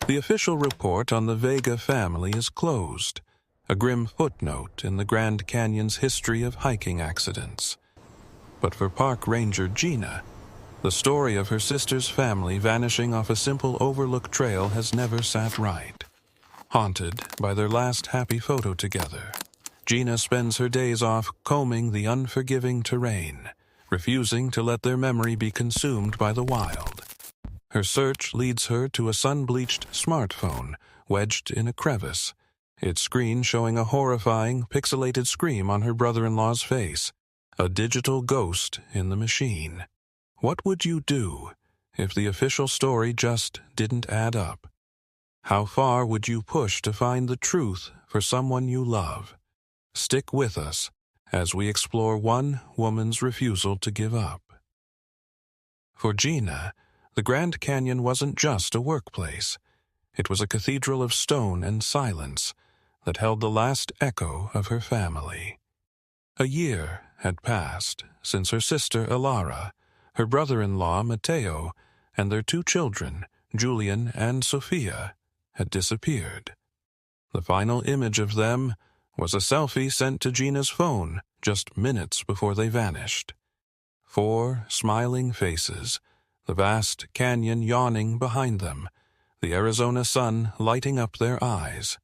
The official report on the Vega family is closed, a grim footnote in the Grand Canyon's history of hiking accidents. But for Park Ranger Gina, the story of her sister's family vanishing off a simple overlook trail has never sat right. Haunted by their last happy photo together, Gina spends her days off combing the unforgiving terrain, refusing to let their memory be consumed by the wild. Her search leads her to a sun-bleached smartphone wedged in a crevice, its screen showing a horrifying, pixelated scream on her brother-in-law's face, a digital ghost in the machine. What would you do if the official story just didn't add up? How far would you push to find the truth for someone you love? Stick with us as we explore one woman's refusal to give up. For Gina, the Grand Canyon wasn't just a workplace. It was a cathedral of stone and silence that held the last echo of her family. A year had passed since her sister Elara, her brother-in-law Matteo, and their two children, Julian and Sophia, had disappeared. The final image of them was a selfie sent to Gina's phone just minutes before they vanished. 4 smiling faces, the vast canyon yawning behind them, the Arizona sun lighting up their eyes.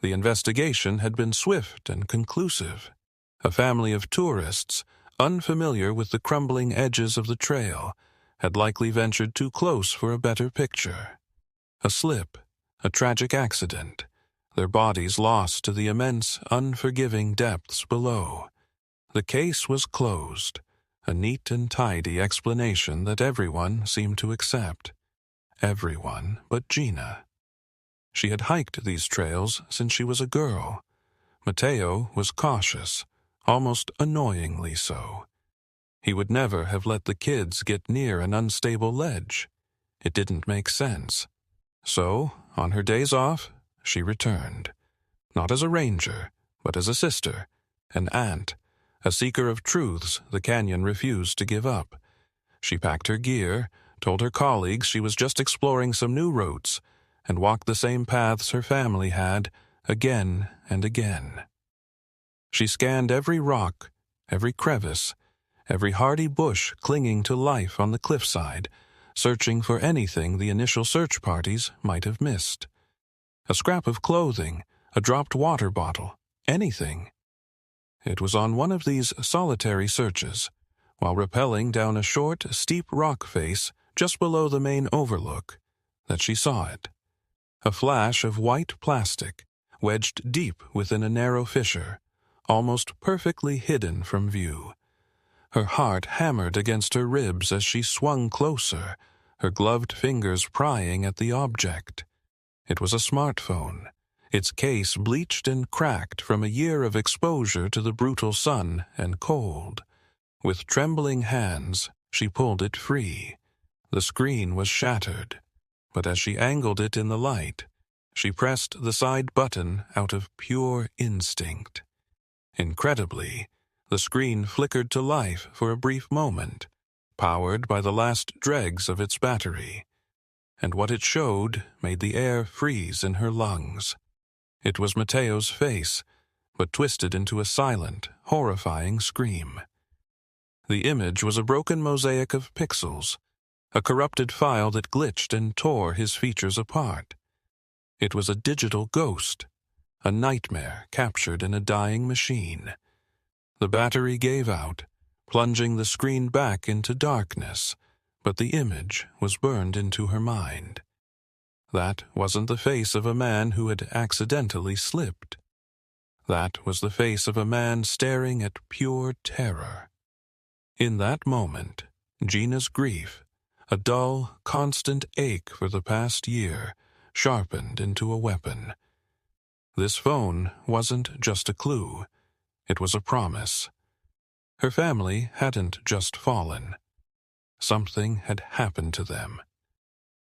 The investigation had been swift and conclusive. A family of tourists, unfamiliar with the crumbling edges of the trail, had likely ventured too close for a better picture. A slip, a tragic accident, their bodies lost to the immense, unforgiving depths below. The case was closed, a neat and tidy explanation that everyone seemed to accept. Everyone but Gina. She had hiked these trails since she was a girl. Matteo was cautious, almost annoyingly so. He would never have let the kids get near an unstable ledge. It didn't make sense. So, on her days off, she returned. Not as a ranger, but as a sister, an aunt, a seeker of truths the canyon refused to give up. She packed her gear, told her colleagues she was just exploring some new routes, and walked the same paths her family had, again and again. She scanned every rock, every crevice, every hardy bush clinging to life on the cliffside, searching for anything the initial search parties might have missed. A scrap of clothing, a dropped water bottle, anything. It was on one of these solitary searches, while rappelling down a short, steep rock face just below the main overlook, that she saw it. A flash of white plastic, wedged deep within a narrow fissure, almost perfectly hidden from view. Her heart hammered against her ribs as she swung closer, her gloved fingers prying at the object. It was a smartphone, its case bleached and cracked from a year of exposure to the brutal sun and cold. With trembling hands, she pulled it free. The screen was shattered, but as she angled it in the light, she pressed the side button out of pure instinct. Incredibly, the screen flickered to life for a brief moment, powered by the last dregs of its battery, and what it showed made the air freeze in her lungs. It was Matteo's face, but twisted into a silent, horrifying scream. The image was a broken mosaic of pixels, a corrupted file that glitched and tore his features apart. It was a digital ghost, a nightmare captured in a dying machine. The battery gave out, plunging the screen back into darkness, but the image was burned into her mind. That wasn't the face of a man who had accidentally slipped. That was the face of a man staring at pure terror. In that moment, Gina's grief, a dull, constant ache for the past year, sharpened into a weapon. This phone wasn't just a clue. It was a promise. Her family hadn't just fallen. Something had happened to them,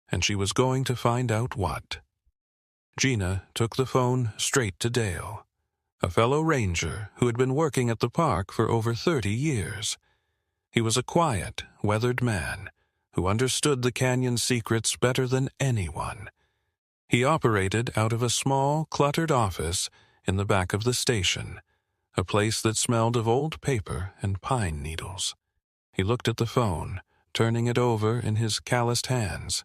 and she was going to find out what. Gina took the phone straight to Dale, a fellow ranger who had been working at the park for over 30 years. He was a quiet, weathered man who understood the canyon's secrets better than anyone. He operated out of a small, cluttered office in the back of the station, a place that smelled of old paper and pine needles. He looked at the phone, turning it over in his calloused hands.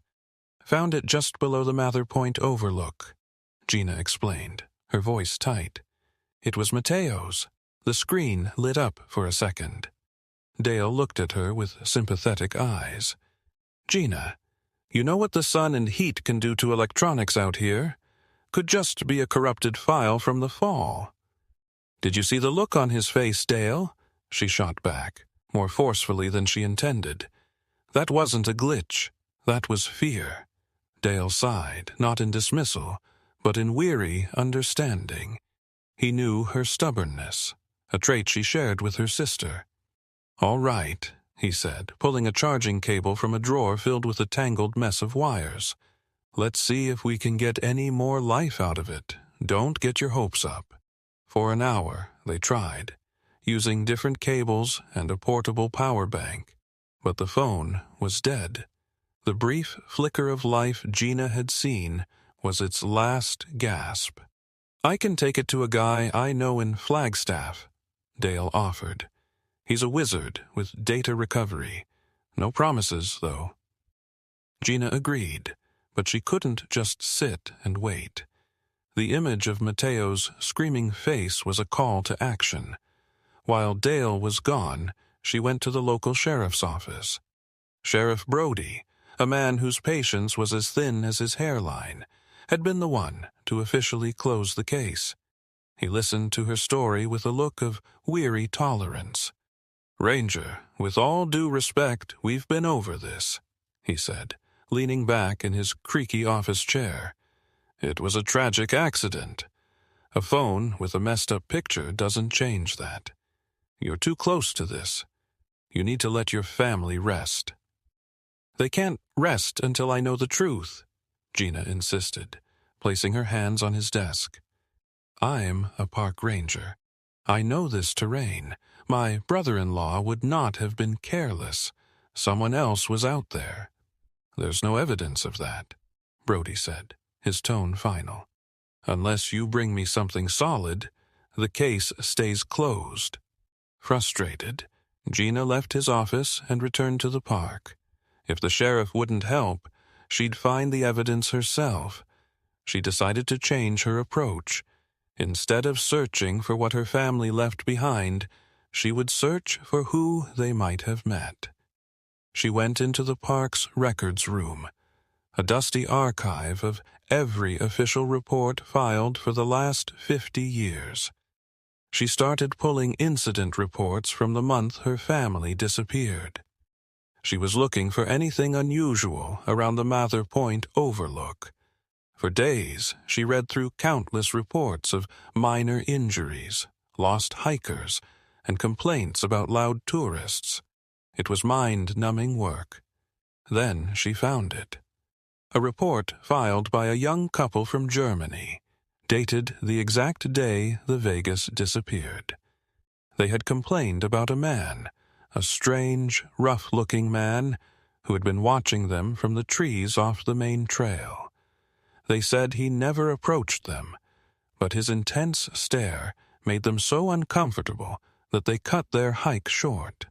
Found it just below the Mather Point overlook, Gina explained, her voice tight. It was Mateo's. The screen lit up for a second. Dale looked at her with sympathetic eyes. Gina, you know what the sun and heat can do to electronics out here? Could just be a corrupted file from the fall. Did you see the look on his face, Dale? She shot back, more forcefully than she intended. That wasn't a glitch. That was fear. Dale sighed, not in dismissal, but in weary understanding. He knew her stubbornness, a trait she shared with her sister. All right, he said, pulling a charging cable from a drawer filled with a tangled mess of wires. Let's see if we can get any more life out of it. Don't get your hopes up. For an hour, they tried, using different cables and a portable power bank. But the phone was dead. The brief flicker of life Gina had seen was its last gasp. I can take it to a guy I know in Flagstaff, Dale offered. He's a wizard with data recovery. No promises, though. Gina agreed, but she couldn't just sit and wait. The image of Mateo's screaming face was a call to action. While Dale was gone, she went to the local sheriff's office. Sheriff Brody, a man whose patience was as thin as his hairline, had been the one to officially close the case. He listened to her story with a look of weary tolerance. Ranger, with all due respect, we've been over this, he said, leaning back in his creaky office chair. It was a tragic accident. A phone with a messed-up picture doesn't change that. You're too close to this. You need to let your family rest. They can't rest until I know the truth, Gina insisted, placing her hands on his desk. I'm a park ranger. I know this terrain. My brother-in-law would not have been careless. Someone else was out there. There's no evidence of that, Brody said, his tone final. Unless you bring me something solid, the case stays closed. Frustrated, Gina left his office and returned to the park. If the sheriff wouldn't help, she'd find the evidence herself. She decided to change her approach. Instead of searching for what her family left behind, she would search for who they might have met. She went into the park's records room, a dusty archive of every official report filed for the last 50 years. She started pulling incident reports from the month her family disappeared. She was looking for anything unusual around the Mather Point overlook. For days, she read through countless reports of minor injuries, lost hikers, and complaints about loud tourists. It was mind-numbing work. Then she found it. A report filed by a young couple from Germany, dated the exact day the Vegas disappeared. They had complained about a man, a strange, rough-looking man, who had been watching them from the trees off the main trail. They said he never approached them, but his intense stare made them so uncomfortable that they cut their hike short.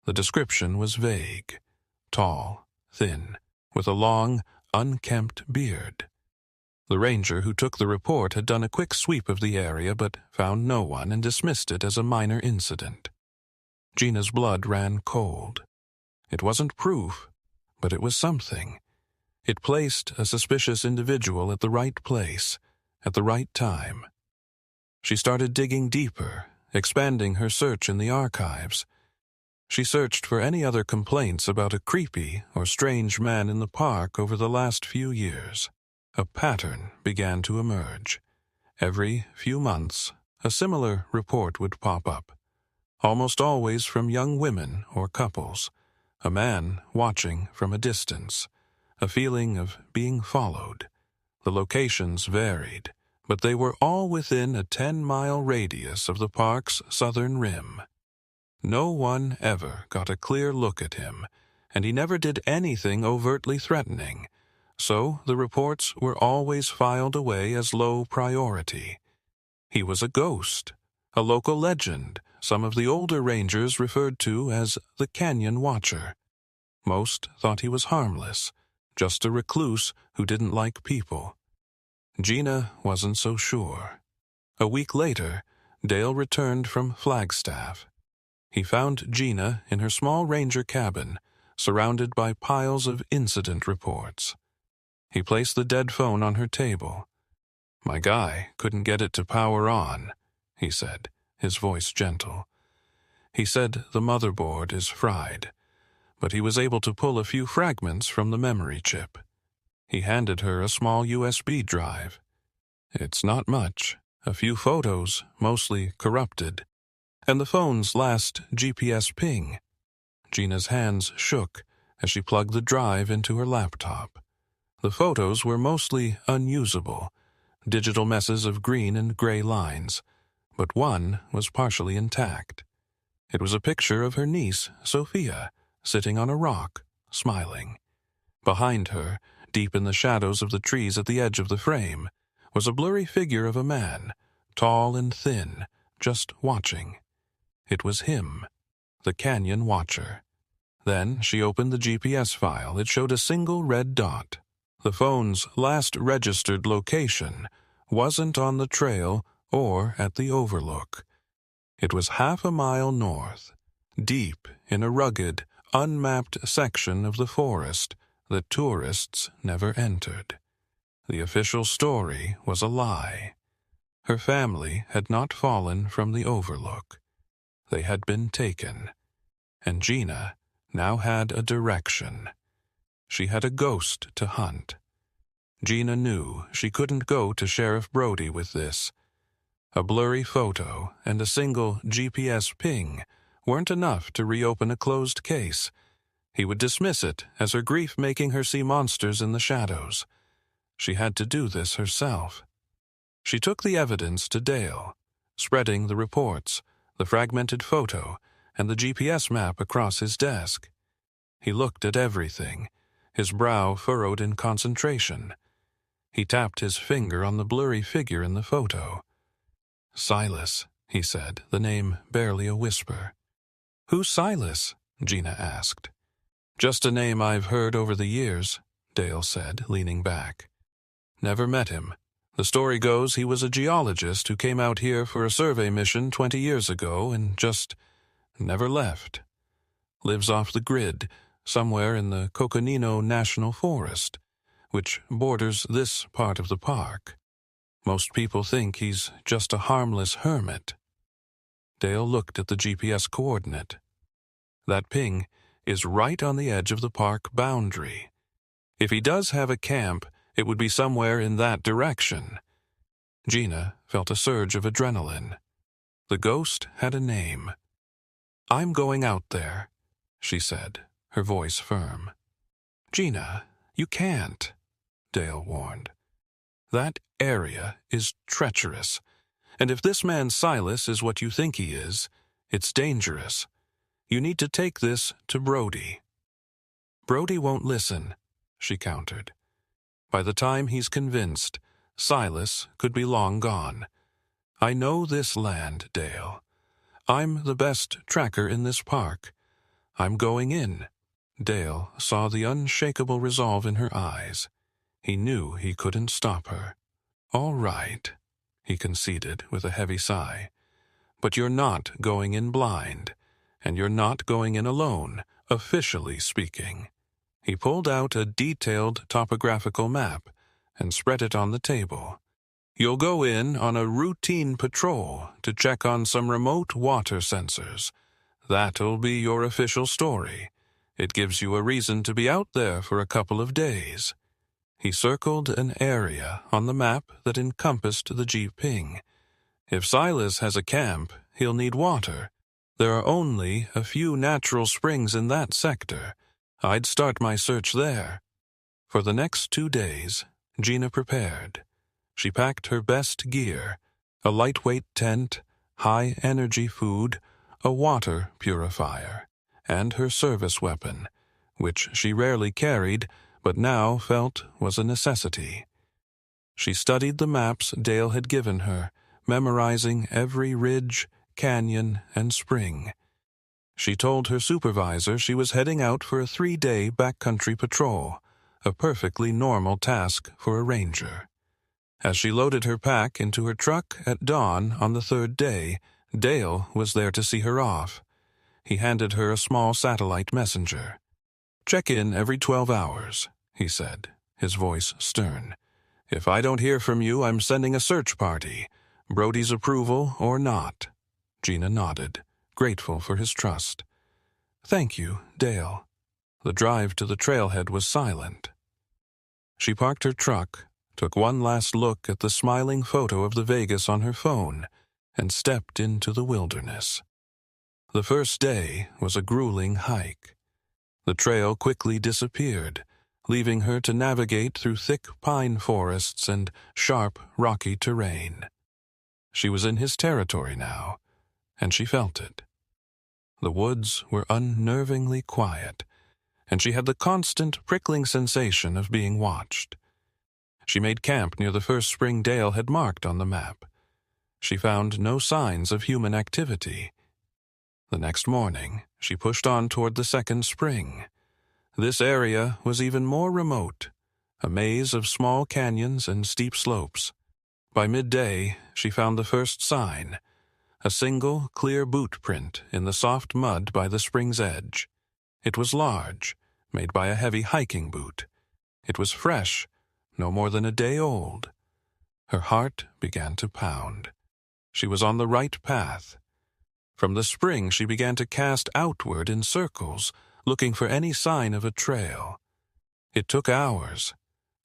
The description was vague, tall, thin, with a long, unkempt beard. The ranger who took the report had done a quick sweep of the area but found no one and dismissed it as a minor incident. Gina's blood ran cold. It wasn't proof, but it was something. It placed a suspicious individual at the right place, at the right time. She started digging deeper, expanding her search in the archives. She searched for any other complaints about a creepy or strange man in the park over the last few years. A pattern began to emerge. Every few months, a similar report would pop up, almost always from young women or couples, a man watching from a distance, a feeling of being followed. The locations varied, but they were all within a 10-mile radius of the park's southern rim. No one ever got a clear look at him, and he never did anything overtly threatening, so the reports were always filed away as low priority. He was a ghost, a local legend some of the older rangers referred to as the Canyon Watcher. Most thought he was harmless, just a recluse who didn't like people. Gina wasn't so sure. A week later, Dale returned from Flagstaff. He found Gina in her small ranger cabin, surrounded by piles of incident reports. He placed the dead phone on her table. "My guy couldn't get it to power on," he said, his voice gentle. "He said the motherboard is fried, but he was able to pull a few fragments from the memory chip." He handed her a small USB drive. "It's not much, a few photos, mostly corrupted, and the phone's last GPS ping." Gina's hands shook as she plugged the drive into her laptop. The photos were mostly unusable, digital messes of green and gray lines, but one was partially intact. It was a picture of her niece, Sophia, sitting on a rock, smiling. Behind her, deep in the shadows of the trees at the edge of the frame, was a blurry figure of a man, tall and thin, just watching. It was him, the Canyon Watcher. Then she opened the GPS file. It showed a single red dot. The phone's last registered location wasn't on the trail or at the overlook. It was half a mile north, deep in a rugged, unmapped section of the forest that tourists never entered. The official story was a lie. Her family had not fallen from the overlook. They had been taken, and Gina now had a direction. She had a ghost to hunt. Gina knew she couldn't go to Sheriff Brody with this. A blurry photo and a single GPS ping weren't enough to reopen a closed case. He would dismiss it as her grief making her see monsters in the shadows. She had to do this herself. She took the evidence to Dale, spreading the reports, the fragmented photo, and the GPS map across his desk. He looked at everything, his brow furrowed in concentration. He tapped his finger on the blurry figure in the photo. "Silas," he said, the name barely a whisper. "Who's Silas?" Gina asked. "Just a name I've heard over the years," Dale said, leaning back. "Never met him. The story goes he was a geologist who came out here for a survey mission 20 years ago and just never left. Lives off the grid, somewhere in the Coconino National Forest, which borders this part of the park. Most people think he's just a harmless hermit." Dale looked at the GPS coordinate. "That ping is right on the edge of the park boundary. If he does have a camp, it would be somewhere in that direction." Gina felt a surge of adrenaline. The ghost had a name. "I'm going out there," she said, her voice firm. "Gina, you can't," Dale warned. "That area is treacherous, and if this man Silas is what you think he is, it's dangerous. You need to take this to Brody." "Brody won't listen," she countered. "By the time he's convinced, Silas could be long gone. I know this land, Dale. I'm the best tracker in this park. I'm going in." Dale saw the unshakable resolve in her eyes. He knew he couldn't stop her. "All right," he conceded with a heavy sigh. "But you're not going in blind, and you're not going in alone, officially speaking." He pulled out a detailed topographical map and spread it on the table. "You'll go in on a routine patrol to check on some remote water sensors. That'll be your official story. It gives you a reason to be out there for a couple of days." He circled an area on the map that encompassed the Jeep ping. "If Silas has a camp, he'll need water. There are only a few natural springs in that sector. I'd start my search there." For the next 2 days, Gina prepared. She packed her best gear, a lightweight tent, high-energy food, a water purifier, and her service weapon, which she rarely carried but now felt was a necessity. She studied the maps Dale had given her, memorizing every ridge, canyon, and spring. She told her supervisor she was heading out for a 3-day backcountry patrol, a perfectly normal task for a ranger. As she loaded her pack into her truck at dawn on the 3rd day, Dale was there to see her off. He handed her a small satellite messenger. "Check in every 12 hours, he said, his voice stern. "If I don't hear from you, I'm sending a search party. Brody's approval or not." Gina nodded, grateful for his trust. "Thank you, Dale." The drive to the trailhead was silent. She parked her truck, took one last look at the smiling photo of the Vegas on her phone, and stepped into the wilderness. The first day was a grueling hike. The trail quickly disappeared, leaving her to navigate through thick pine forests and sharp, rocky terrain. She was in his territory now, and she felt it. The woods were unnervingly quiet, and she had the constant prickling sensation of being watched. She made camp near the first spring Dale had marked on the map. She found no signs of human activity. The next morning, she pushed on toward the second spring. This area was even more remote, a maze of small canyons and steep slopes. By midday, she found the first sign, a single, clear boot print in the soft mud by the spring's edge. It was large, made by a heavy hiking boot. It was fresh, no more than a day old. Her heart began to pound. She was on the right path. From the spring, she began to cast outward in circles, looking for any sign of a trail. It took hours.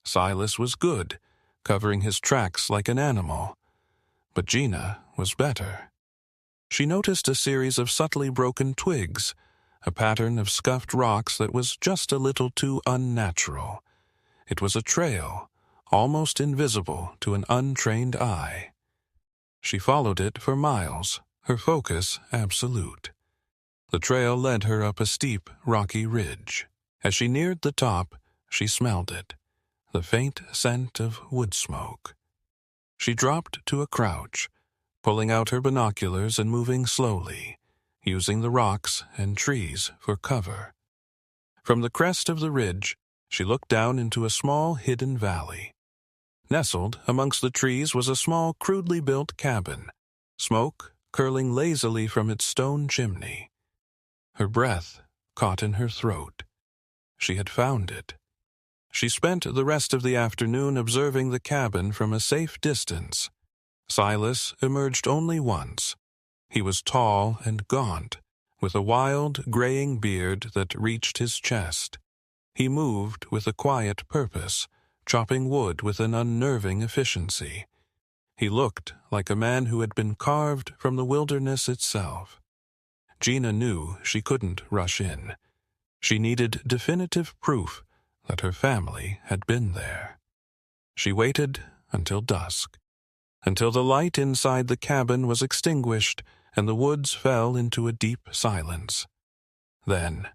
Silas was good, covering his tracks like an animal. But Gina was better. She noticed a series of subtly broken twigs, a pattern of scuffed rocks that was just a little too unnatural. It was a trail, almost invisible to an untrained eye. She followed it for miles, her focus absolute. The trail led her up a steep, rocky ridge. As she neared the top, she smelled it, the faint scent of wood smoke. She dropped to a crouch, pulling out her binoculars and moving slowly, using the rocks and trees for cover. From the crest of the ridge, she looked down into a small hidden valley. Nestled amongst the trees was a small, crudely built cabin, smoke curling lazily from its stone chimney. Her breath caught in her throat. She had found it. She spent the rest of the afternoon observing the cabin from a safe distance. Silas emerged only once. He was tall and gaunt, with a wild, graying beard that reached his chest. He moved with a quiet purpose, chopping wood with an unnerving efficiency. He looked like a man who had been carved from the wilderness itself. Gina knew she couldn't rush in. She needed definitive proof that her family had been there. She waited until dusk, until the light inside the cabin was extinguished and the woods fell into a deep silence. Then,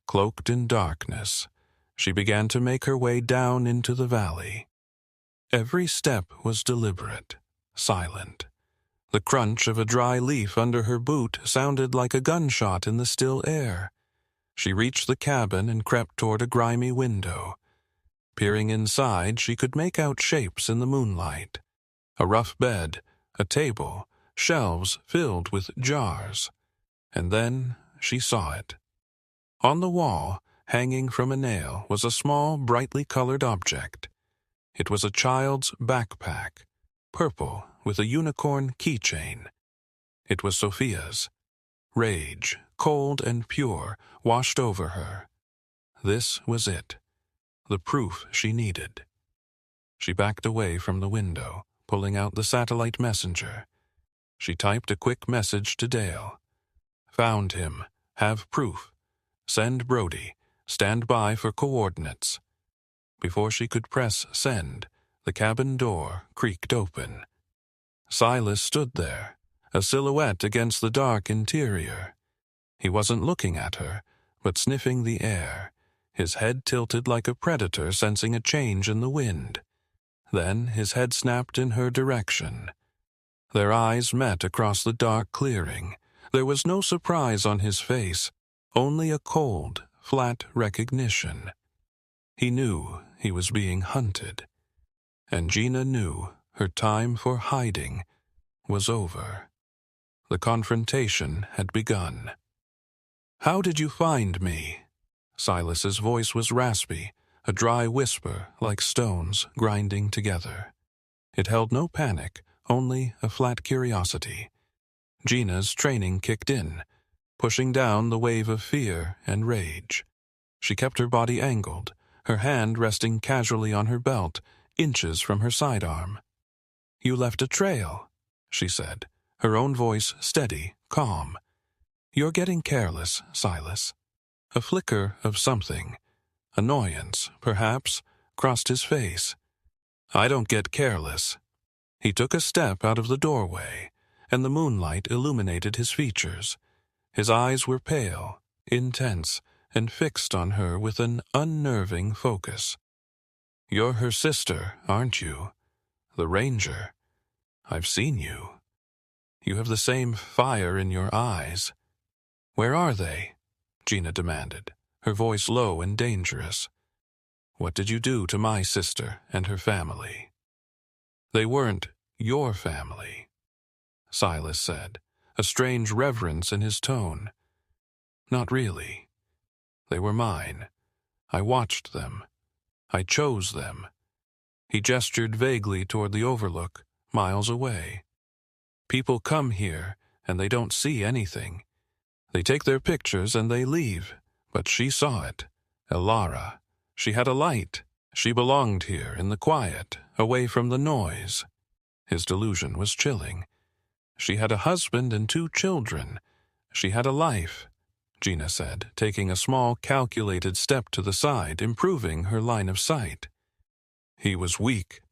cloaked in darkness, she began to make her way down into the valley. Every step was deliberate, silent. The crunch of a dry leaf under her boot sounded like a gunshot in the still air. She reached the cabin and crept toward a grimy window. Peering inside, she could make out shapes in the moonlight. A rough bed, a table, shelves filled with jars. And then she saw it. On the wall, hanging from a nail, was a small, brightly colored object. It was a child's backpack, purple with a unicorn keychain. It was Sophia's. Rage, cold and pure, washed over her. This was it, the proof she needed. She backed away from the window, pulling out the satellite messenger. She typed a quick message to Dale. "Found him. Have proof. Send Brody. Stand by for coordinates." Before she could press send, the cabin door creaked open. Silas stood there, a silhouette against the dark interior. He wasn't looking at her, but sniffing the air, his head tilted like a predator sensing a change in the wind. Then his head snapped in her direction. Their eyes met across the dark clearing. There was no surprise on his face, only a cold, flat recognition. He knew he was being hunted, and Gina knew her time for hiding was over. The confrontation had begun. "How did you find me?" Silas's voice was raspy, a dry whisper like stones grinding together. It held no panic, only a flat curiosity. Gina's training kicked in, pushing down the wave of fear and rage. She kept her body angled, her hand resting casually on her belt, inches from her sidearm. "You left a trail," she said, her own voice steady, calm. "You're getting careless, Silas." A flicker of something, annoyance, perhaps, crossed his face. "I don't get careless." He took a step out of the doorway, and the moonlight illuminated his features. His eyes were pale, intense, and fixed on her with an unnerving focus. "You're her sister, aren't you? The Ranger. I've seen you. You have the same fire in your eyes." "Where are they?" Gina demanded, her voice low and dangerous. "What did you do to my sister and her family?" "They weren't your family," Silas said, a strange reverence in his tone. "Not really. They were mine. I watched them. I chose them." He gestured vaguely toward the overlook, miles away. "People come here, and they don't see anything. They take their pictures and they leave. But she saw it. Elara. She had a light. She belonged here in the quiet, away from the noise." His delusion was chilling. "She had a husband and 2 children. She had a life," Gina said, taking a small, calculated step to the side, improving her line of sight. "He was weak,"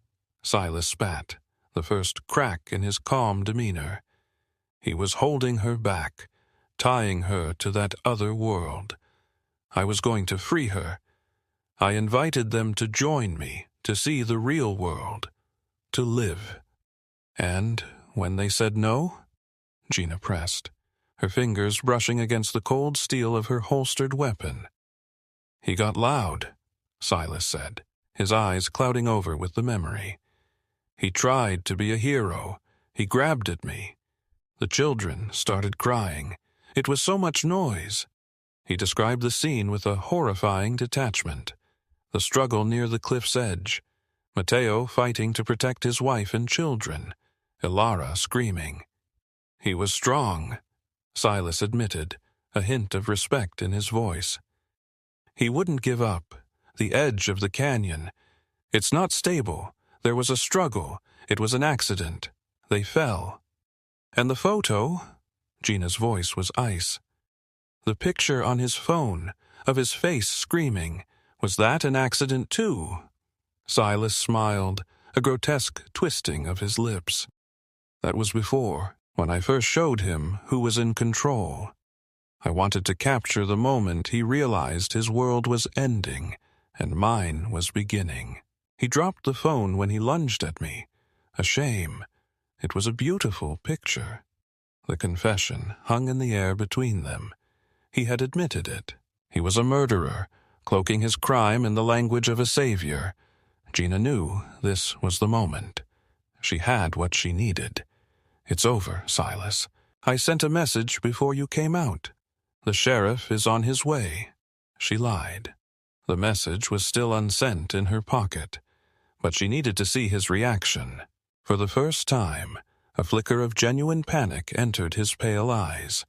Silas spat, the first crack in his calm demeanor. "He was holding her back, tying her to that other world. I was going to free her. I invited them to join me, to see the real world, to live. And when they said no," Gina pressed, her fingers brushing against the cold steel of her holstered weapon. "He got loud," Silas said, his eyes clouding over with the memory. "He tried to be a hero. He grabbed at me. The children started crying. It was so much noise." He described the scene with a horrifying detachment. The struggle near the cliff's edge. Mateo fighting to protect his wife and children. Elara screaming. "He was strong," Silas admitted, a hint of respect in his voice. "He wouldn't give up. The edge of the canyon. It's not stable. There was a struggle. It was an accident. They fell." "And the photo?" Gina's voice was ice. "The picture on his phone, of his face screaming, was that an accident too?" Silas smiled, a grotesque twisting of his lips. "That was before, when I first showed him who was in control. I wanted to capture the moment he realized his world was ending, and mine was beginning. He dropped the phone when he lunged at me. A shame. It was a beautiful picture." The confession hung in the air between them. He had admitted it. He was a murderer, cloaking his crime in the language of a savior. Gina knew this was the moment. She had what she needed. "It's over, Silas. I sent a message before you came out. The sheriff is on his way." She lied. The message was still unsent in her pocket, but she needed to see his reaction. For the first time, a flicker of genuine panic entered his pale eyes.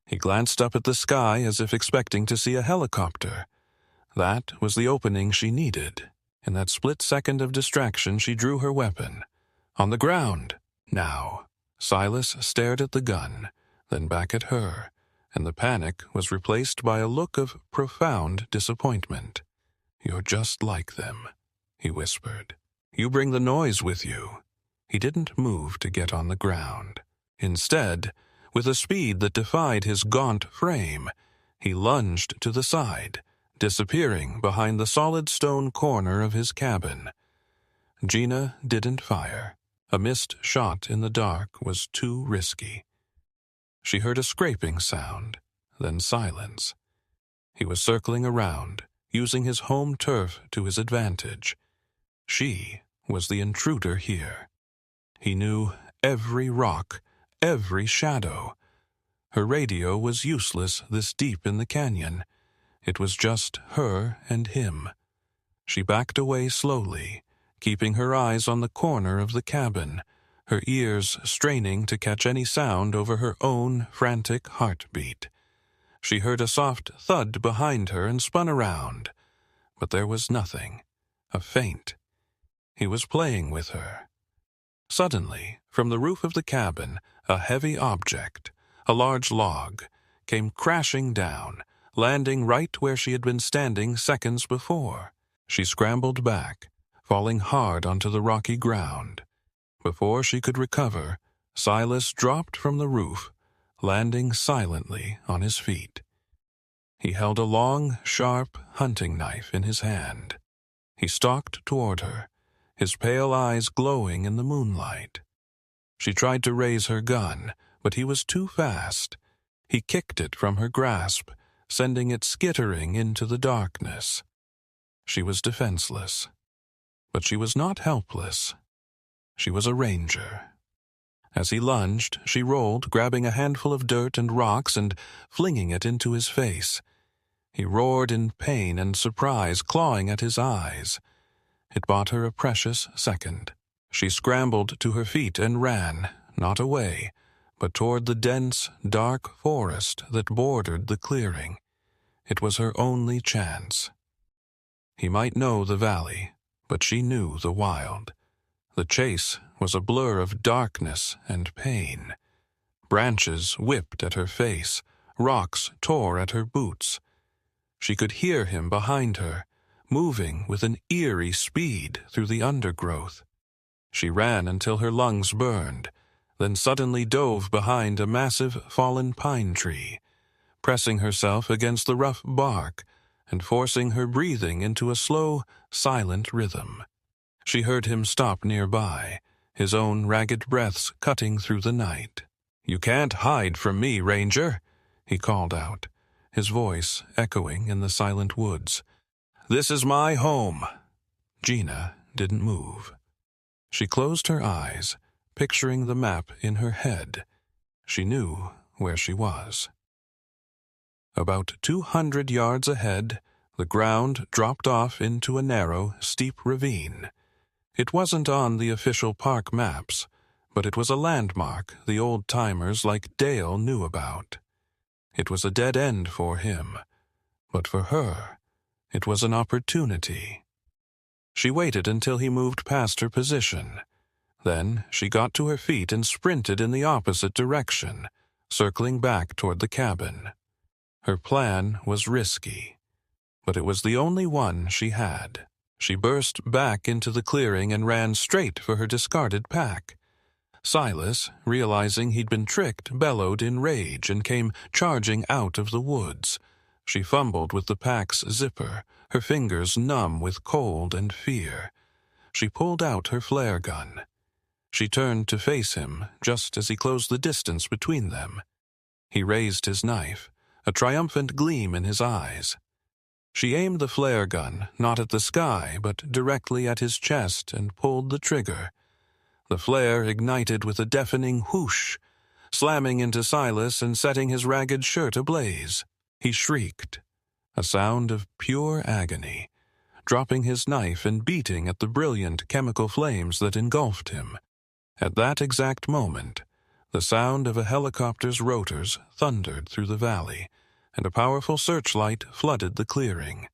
He glanced up at the sky as if expecting to see a helicopter. That was the opening she needed. In that split second of distraction, she drew her weapon. "On the ground, now." Silas stared at the gun, then back at her, and the panic was replaced by a look of profound disappointment. "You're just like them," he whispered. "You bring the noise with you." He didn't move to get on the ground. Instead, with a speed that defied his gaunt frame, he lunged to the side, disappearing behind the solid stone corner of his cabin. Gina didn't fire. A missed shot in the dark was too risky. She heard a scraping sound, then silence. He was circling around, using his home turf to his advantage. She was the intruder here. He knew every rock, every shadow. Her radio was useless this deep in the canyon. It was just her and him. She backed away slowly, keeping her eyes on the corner of the cabin, her ears straining to catch any sound over her own frantic heartbeat. She heard a soft thud behind her and spun around, but there was nothing, a feint. He was playing with her. Suddenly, from the roof of the cabin, a heavy object, a large log, came crashing down, landing right where she had been standing seconds before. She scrambled back, falling hard onto the rocky ground. Before she could recover, Silas dropped from the roof, landing silently on his feet. He held a long, sharp hunting knife in his hand. He stalked toward her, his pale eyes glowing in the moonlight. She tried to raise her gun, but he was too fast. He kicked it from her grasp, sending it skittering into the darkness. She was defenseless, but she was not helpless. She was a ranger. As he lunged, she rolled, grabbing a handful of dirt and rocks and flinging it into his face. He roared in pain and surprise, clawing at his eyes. It bought her a precious second. She scrambled to her feet and ran, not away, but toward the dense, dark forest that bordered the clearing. It was her only chance. He might know the valley, but she knew the wild. The chase was a blur of darkness and pain. Branches whipped at her face, rocks tore at her boots. She could hear him behind her, moving with an eerie speed through the undergrowth. She ran until her lungs burned, then suddenly dove behind a massive fallen pine tree, pressing herself against the rough bark and forcing her breathing into a slow, silent rhythm. She heard him stop nearby, his own ragged breaths cutting through the night. "You can't hide from me, Ranger," he called out, his voice echoing in the silent woods. "This is my home." Gina didn't move. She closed her eyes, picturing the map in her head. She knew where she was. About 200 yards ahead, the ground dropped off into a narrow, steep ravine. It wasn't on the official park maps, but it was a landmark the old-timers like Dale knew about. It was a dead end for him, but for her, it was an opportunity. She waited until he moved past her position. Then she got to her feet and sprinted in the opposite direction, circling back toward the cabin. Her plan was risky, but it was the only one she had. She burst back into the clearing and ran straight for her discarded pack. Silas, realizing he'd been tricked, bellowed in rage and came charging out of the woods. She fumbled with the pack's zipper, her fingers numb with cold and fear. She pulled out her flare gun. She turned to face him just as he closed the distance between them. He raised his knife, a triumphant gleam in his eyes. She aimed the flare gun not at the sky but directly at his chest and pulled the trigger. The flare ignited with a deafening whoosh, slamming into Silas and setting his ragged shirt ablaze. He shrieked, a sound of pure agony, dropping his knife and beating at the brilliant chemical flames that engulfed him. At that exact moment, the sound of a helicopter's rotors thundered through the valley, and a powerful searchlight flooded the clearing.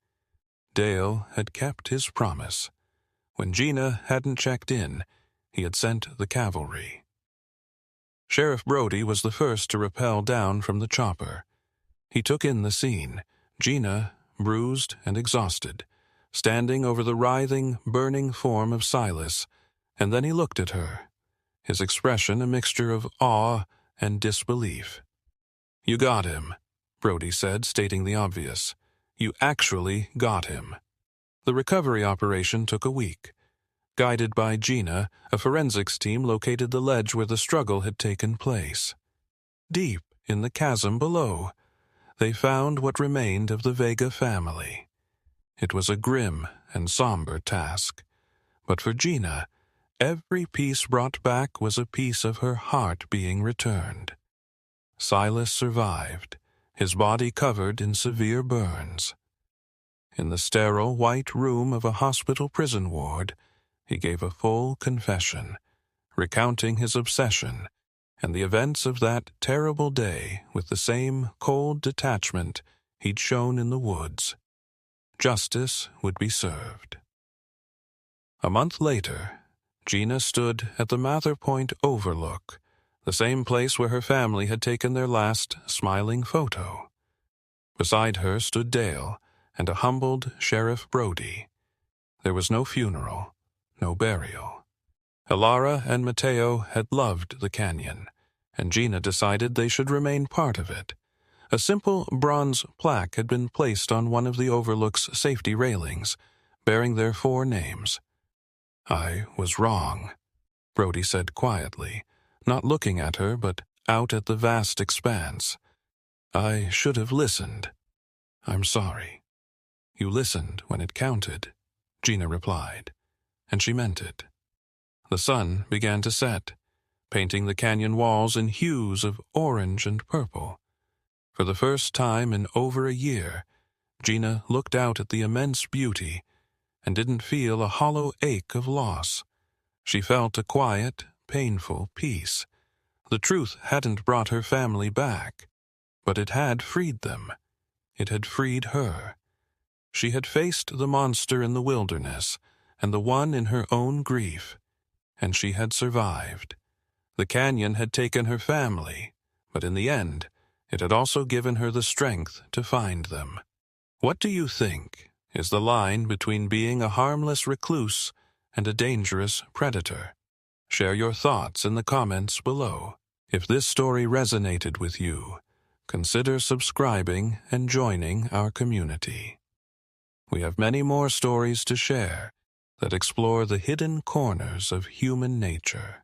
Dale had kept his promise. When Gina hadn't checked in, he had sent the cavalry. Sheriff Brody was the first to rappel down from the chopper. He took in the scene, Gina, bruised and exhausted, standing over the writhing, burning form of Silas, and then he looked at her, his expression a mixture of awe and disbelief. "You got him," Brody said, stating the obvious. You actually got him. The recovery operation took a week. Guided by Gina, a forensics team located the ledge where the struggle had taken place. Deep in the chasm below, they found what remained of the Vega family. It was a grim and somber task, but for Gina, every piece brought back was a piece of her heart being returned. Silas survived, his body covered in severe burns. In the sterile white room of a hospital prison ward, he gave a full confession, recounting his obsession and the events of that terrible day with the same cold detachment he'd shown in the woods. Justice would be served. A month later, Gina stood at the Mather Point Overlook, the same place where her family had taken their last smiling photo. Beside her stood Dale and a humbled Sheriff Brody. There was no funeral, no burial. Elara and Mateo had loved the canyon, and Gina decided they should remain part of it. A simple bronze plaque had been placed on one of the Overlook's safety railings, bearing their 4 names. "I was wrong," Brody said quietly, not looking at her but out at the vast expanse. "I should have listened. I'm sorry." "You listened when it counted," Gina replied, and she meant it. The sun began to set, painting the canyon walls in hues of orange and purple. For the first time in over a year, Gina looked out at the immense beauty and didn't feel a hollow ache of loss. She felt a quiet, painful peace. The truth hadn't brought her family back, but it had freed them. It had freed her. She had faced the monster in the wilderness and the one in her own grief, and she had survived. The canyon had taken her family, but in the end, it had also given her the strength to find them. What do you think is the line between being a harmless recluse and a dangerous predator? Share your thoughts in the comments below. If this story resonated with you, consider subscribing and joining our community. We have many more stories to share that explore the hidden corners of human nature.